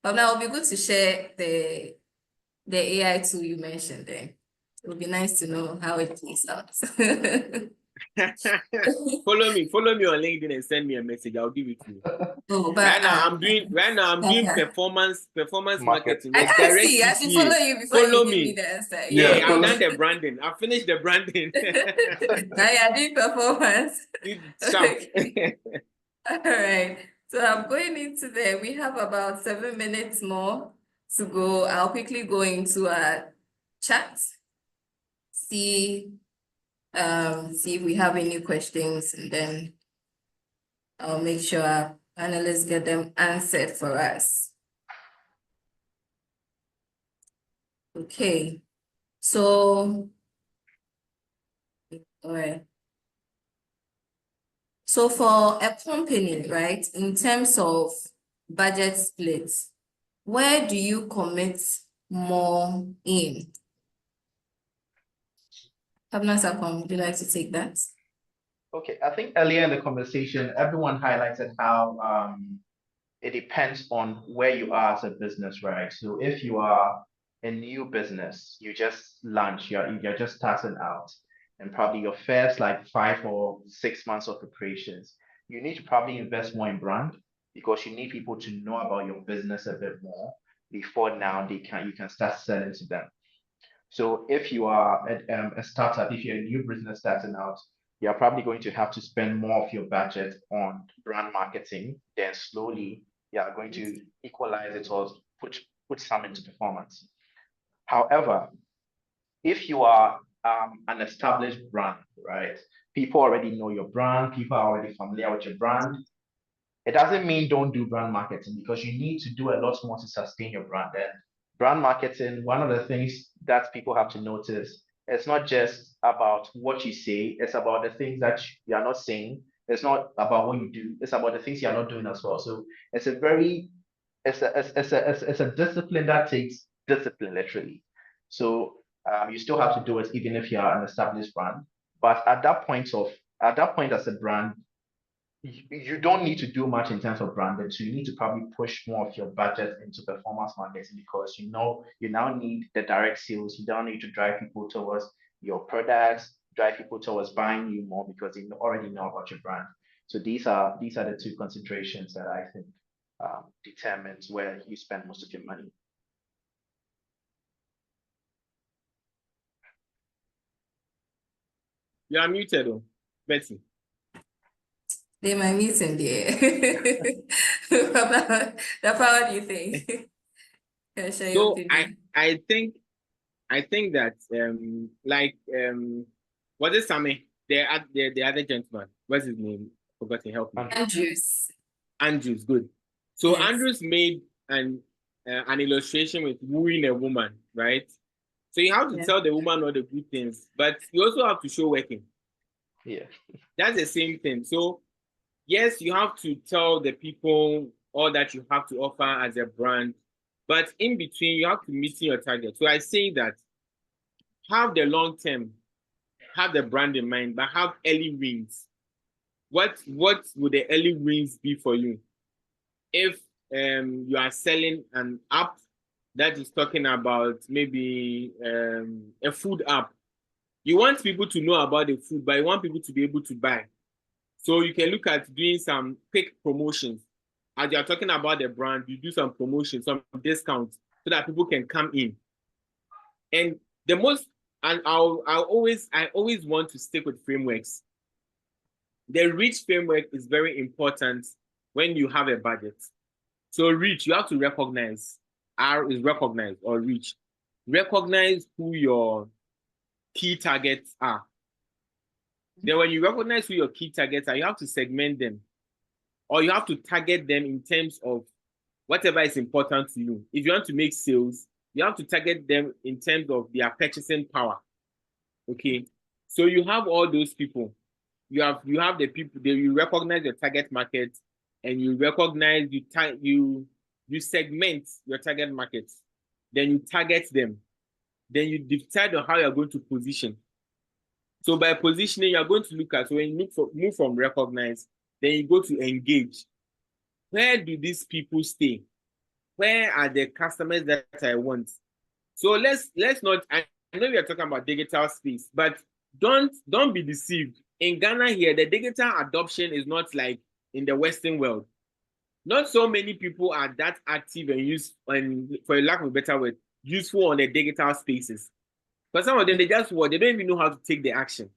But now it'll be good to share the AI tool you mentioned there. It would be nice to know how it plays out. Follow me on LinkedIn and send me a message. I'll give it to you. Oh, but Right now, I'm doing performance marketing. I The can't direct see. I should CPA. follow you before Follow you give me me. the answer. Yeah, Yeah, I've follow- done the branding. I've finished the branding. Now you're doing performance. Sharp. All right. So I'm going into there. We have about 7 minutes more to go. I'll quickly go into a chat, see if we have any questions, and then I'll make sure our panelists get them answered for us. Okay. So, all right. So for a company, right, in terms of budget splits, where do you commit more in? Pabna Sapon, would you like to take that? Okay, I think earlier in the conversation, everyone highlighted how it depends on where you are as a business, right? So if you are a new business, you just launch, you're just starting out, and probably your first like 5 or 6 months of operations, you need to probably invest more in brand because you need people to know about your business a bit more before now you can start selling to them. So if you are a startup, if you're a new business starting out, you're probably going to have to spend more of your budget on brand marketing. Then slowly you are going to equalize it or put some into performance. However, if you are an established brand, right? People already know your brand, people are already familiar with your brand. It doesn't mean don't do brand marketing because you need to do a lot more to sustain your brand. And brand marketing, one of the things that people have to notice, it's not just about what you say, it's about the things that you are not saying. It's not about what you do, it's about the things you're not doing as well. So it's a very, it's a discipline that takes discipline literally. So you still have to do it even if you are an established brand. But at that point as a brand, you don't need to do much in terms of branding. So you need to probably push more of your budget into performance marketing because you now need the direct sales. You don't need to drive people towards your products, drive people towards buying you more because they already know about your brand. So these are the two considerations that I think determines where you spend most of your money. You are muted, oh, Betty. They might meet in there. Papa, what do you think? Can you share your So opinion? I think that what is Sammy? The other gentleman. What's his name? Forgotten. Help me. Andrews. Andrews. Good. So Yes. Andrews made an illustration with wooing a woman, right? So you have to Yeah. tell the woman all the good things, but you also have to show working. Yeah. That's the same thing. So yes, you have to tell the people all that you have to offer as a brand, but in between, you have to meet your target. So I say that have the long term, have the brand in mind, but have early wins. What would the early wins be for you? If you are selling an app that is talking about maybe a food app, you want people to know about the food, but you want people to be able to buy. So you can look at doing some quick promotions. As you're talking about the brand, you do some promotions, some discounts, so that people can come in. And the most, and I always want to stick with frameworks. The reach framework is very important when you have a budget. So reach, you have to recognize. R is recognize or reach. Recognize who your key targets are. Then when you recognize who your key targets are, you have to segment them. Or you have to target them in terms of whatever is important to you. If you want to make sales, you have to target them in terms of their purchasing power. Okay. So you have all those people. You have the people that you recognize your target market, and you recognize you segment your target markets. Then you target them. Then you decide on how you're going to position. So by positioning, you're going to look at, so when you move from recognize, then you go to engage. Where do these people stay? Where are the customers that I want? So let's not, I know we are talking about digital space, but don't be deceived. In Ghana here, the digital adoption is not like in the Western world. Not so many people are that active and for a lack of a better word, useful on the digital spaces. But some of them, they don't even know how to take the action.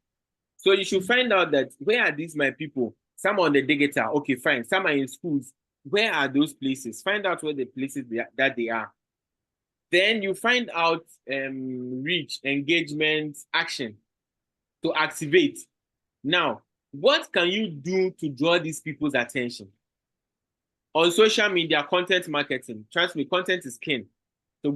So you should find out that where are these my people? Some on the digital, okay, fine. Some are in schools. Where are those places? Find out where the places that they are. Then you find out reach, engagement, action to activate. Now, what can you do to draw these people's attention? On social media, content marketing. Trust me, content is king. So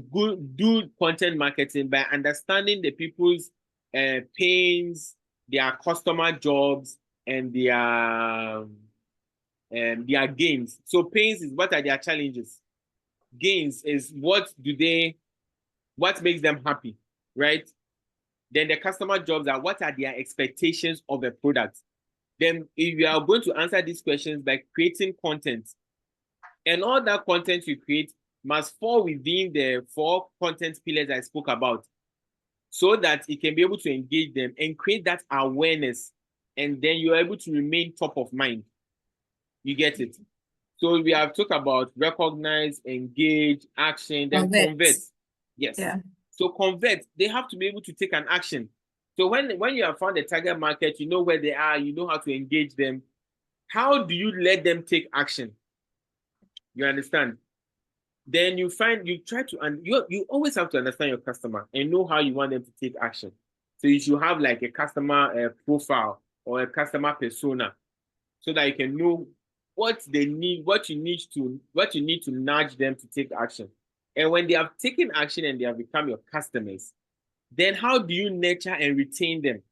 do content marketing by understanding the people's pains, their customer jobs, and their gains. So pains is what are their challenges. Gains is what makes them happy, right? Then the customer jobs are what are their expectations of a product. Then if you are going to answer these questions by creating content, and all that content you create must fall within the 4 content pillars I spoke about, so that it can be able to engage them and create that awareness, and then you're able to remain top of mind. You get it? So we have talked about recognize, engage, action, then convert. Yes. Yeah. So convert, they have to be able to take an action. So when you have found the target market, you know where they are, you know how to engage them. How do you let them take action? You understand? Then you try to, and you always have to understand your customer and know how you want them to take action. So you should have like a customer profile or a customer persona, so that you can know what they need, what you need to nudge them to take action. And when they have taken action and they have become your customers, then how do you nurture and retain them?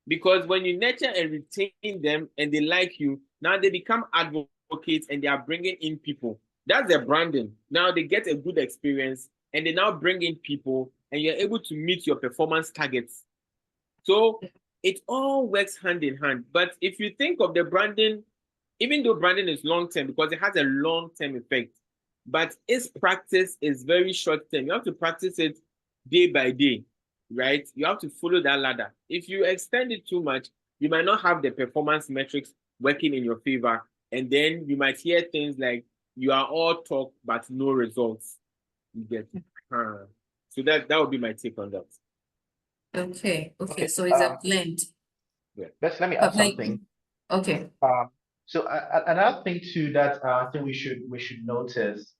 Because when you nurture and retain them and they like you, now they become advocates and they are bringing in people. That's their branding. Now they get a good experience and they now bring in people, and you're able to meet your performance targets. So it all works hand in hand. But if you think of the branding, even though branding is long-term because it has a long-term effect, but its practice is very short-term. You have to practice it day by day, right? You have to follow that ladder. If you extend it too much, you might not have the performance metrics working in your favor. And then you might hear things like, you are all talk, but no results. You get it. So that would be my take on that. Okay. Okay, So it's a blend. Let's let me add Kwabena, something. okay. So another thing too that I think we should notice,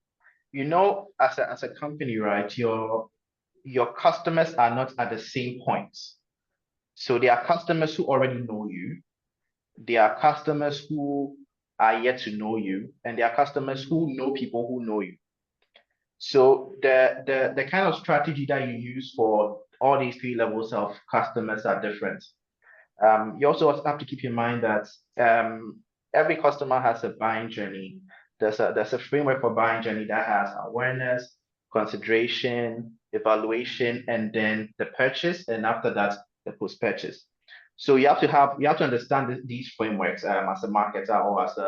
as a company, right? Your customers are not at the same points. So there are customers who already know you. There are customers who are yet to know you, and there are customers who know people who know you. So the kind of strategy that you use for all these three levels of customers are different. You also have to keep in mind that every customer has a buying journey. There's a framework for buying journey that has awareness, consideration, evaluation, and then the purchase, and after that, the post-purchase. So you have to understand these frameworks as a marketer or as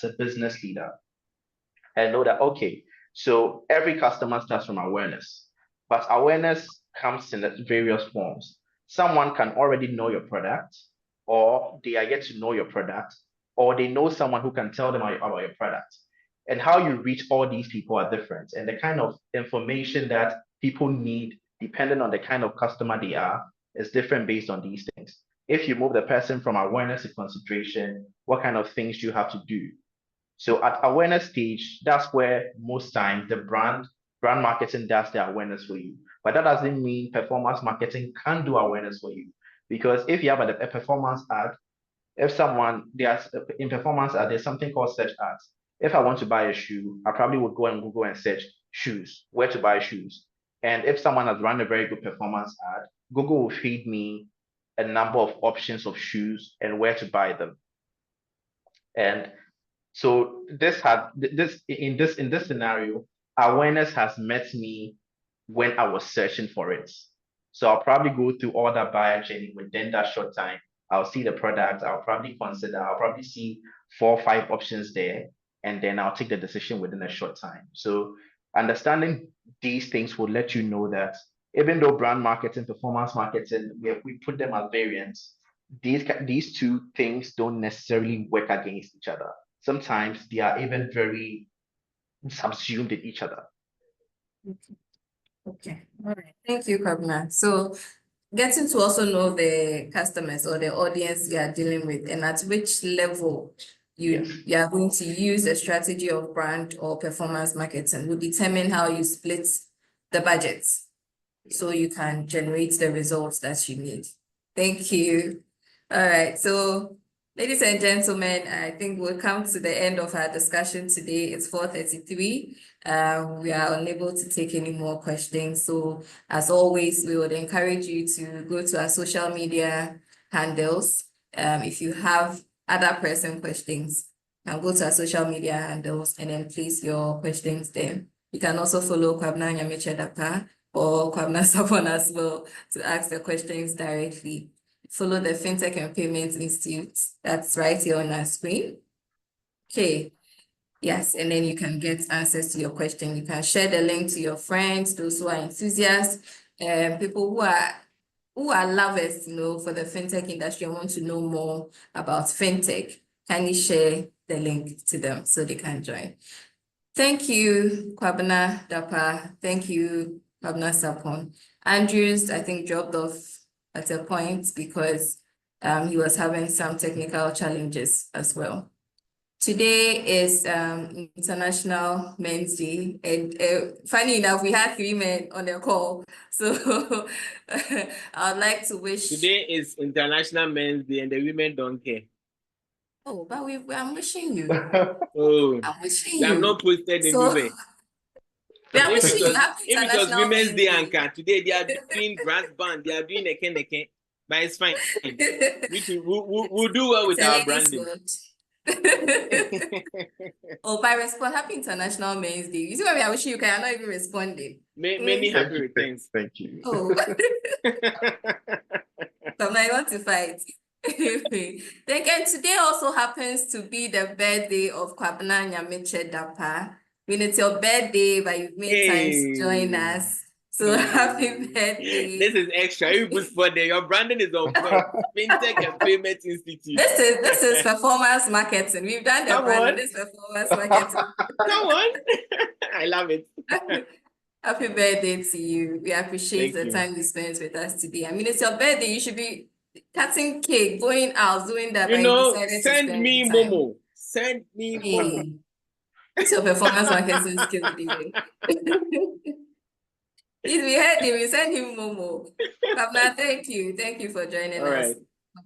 a business leader, and know that, okay, so every customer starts from awareness, but awareness comes in various forms. Someone can already know your product, or they are yet to know your product, or they know someone who can tell them about your product. And how you reach all these people are different, and the kind of information that people need, depending on the kind of customer they are, is different based on these things. If you move the person from awareness to consideration, what kind of things do you have to do? So at awareness stage, that's where most times the brand marketing does the awareness for you. But that doesn't mean performance marketing can do awareness for you. Because if you have a performance ad, if someone there's in performance ad, there's something called search ads. If I want to buy a shoe, I probably would go and Google and search shoes, where to buy shoes. And if someone has run a very good performance ad, Google will feed me a number of options of shoes and where to buy them. And so in this scenario, awareness has met me when I was searching for it. So I'll probably go through all that buyer journey within that short time. I'll see the product, I'll probably see 4 or 5 options there, and then I'll take the decision within a short time. So understanding these things will let you know that even though brand marketing, performance marketing, we put them as variants, these two things don't necessarily work against each other. Sometimes they are even very subsumed in each other. Okay, all right. Thank you, Kwabena. So getting to also know the customers or the audience you are dealing with and at which level you are going to use a strategy of brand or performance marketing will determine how you split the budgets so you can generate the results that you need. Thank you. All right, so ladies and gentlemen, I think we'll come to the end of our discussion today. It's 4:33. We are unable to take any more questions. So as always, we would encourage you to go to our social media handles. If you have other person questions, you can go to our social media handles and then place your questions there. You can also follow Kwabena Nyameche Dapa or Kwabena Sapon as well to ask the questions directly. Follow the FinTech and Payments Institute. That's right here on our screen. Okay. Yes, and then you can get answers to your question. You can share the link to your friends, those who are enthusiasts, people who are lovers, for the FinTech industry and want to know more about FinTech. Kindly share the link to them so they can join. Thank you, Kwabena Dapa. Thank you, Kwabena Sapon. Andrews, I think, dropped off at a point because he was having some technical challenges as well. Today is International Men's Day, and funny enough, we had 3 men on the call. So I'd like to wish. Today is International Men's Day, and the women don't care. Oh, but I'm wishing you. Oh, I'm wishing you. I'm not posted anywhere. We are wishing you If happy it was International Women's Men's Day, Day. Anka, today they are doing brass band, they are doing a but it's fine. We'll do well with our branding. Oh, by respond, happy International Men's Day. You see why we are wishing you can not even responding. Many happy returns. Thank you. Oh, so now I want to fight. Then again, today also happens to be the birthday of Kwabena Nyameche Dapa. When it's your birthday, but you've made time to join us. So happy birthday. This is extra. You put for there. Your branding is on point. FinTech and Payment Institute. This is performance marketing. We've done the branding. This is performance marketing. Come on. I love it. Happy birthday to you. We appreciate Thank the you. time you spent with us today. I mean, it's your birthday. You should be cutting cake, going out, doing that, You but you know, decided to send spend me the time. Momo. Send me Momo. Hey, it's your performance marketing skill, David. Please, we heard him. We sent him Momo. Kwabna, thank you. Thank you for joining All us. right.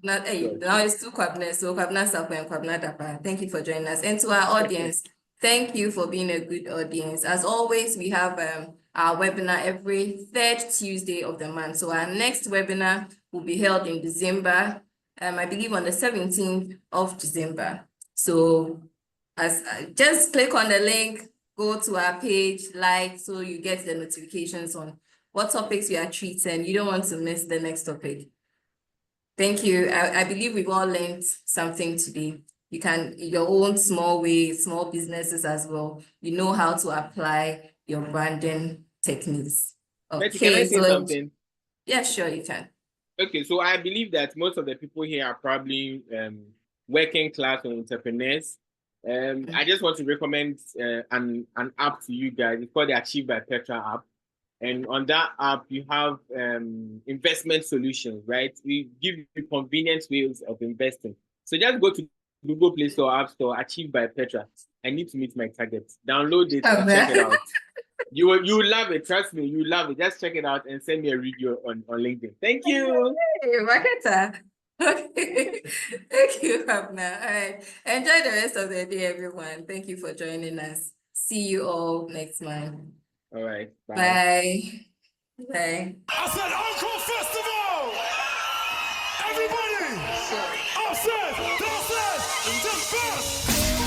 Kwabna, hey, Sure, now sure. it's two Kwabna, so Kwabna Sakwe and Kwabna Dapa. Thank you for joining us. And to our audience, thank you for being a good audience. As always, we have our webinar every third Tuesday of the month. So our next webinar will be held in December, I believe on the 17th of December. So just click on the link, go to our page, like, so you get the notifications on what topics we are treating. You don't want to miss the next topic. Thank you. I believe we've all learned something today. You can, your own small way, small businesses as well. You know how to apply your branding techniques. Betty, can I Okay, say so something? yeah, sure, you can. Okay, so I believe that most of the people here are probably working class or entrepreneurs. I just want to recommend an app to you guys. It's called the Achieve by Petra app. And on that app, you have investment solutions, right? We give you convenient ways of investing. So just go to Google Play Store, App Store, Achieve by Petra. I need to meet my target. Download it and check it out. You will love it. Trust me, you love it. Just check it out and send me a review on LinkedIn. Thank you. Hey, marketer. Okay. Thank you, Hafna. All right. Enjoy the rest of the day, everyone. Thank you for joining us. See you all next month. All right. Bye. Bye. Bye. I said Uncle Festival! Everybody! Upstairs, downstairs, just fast!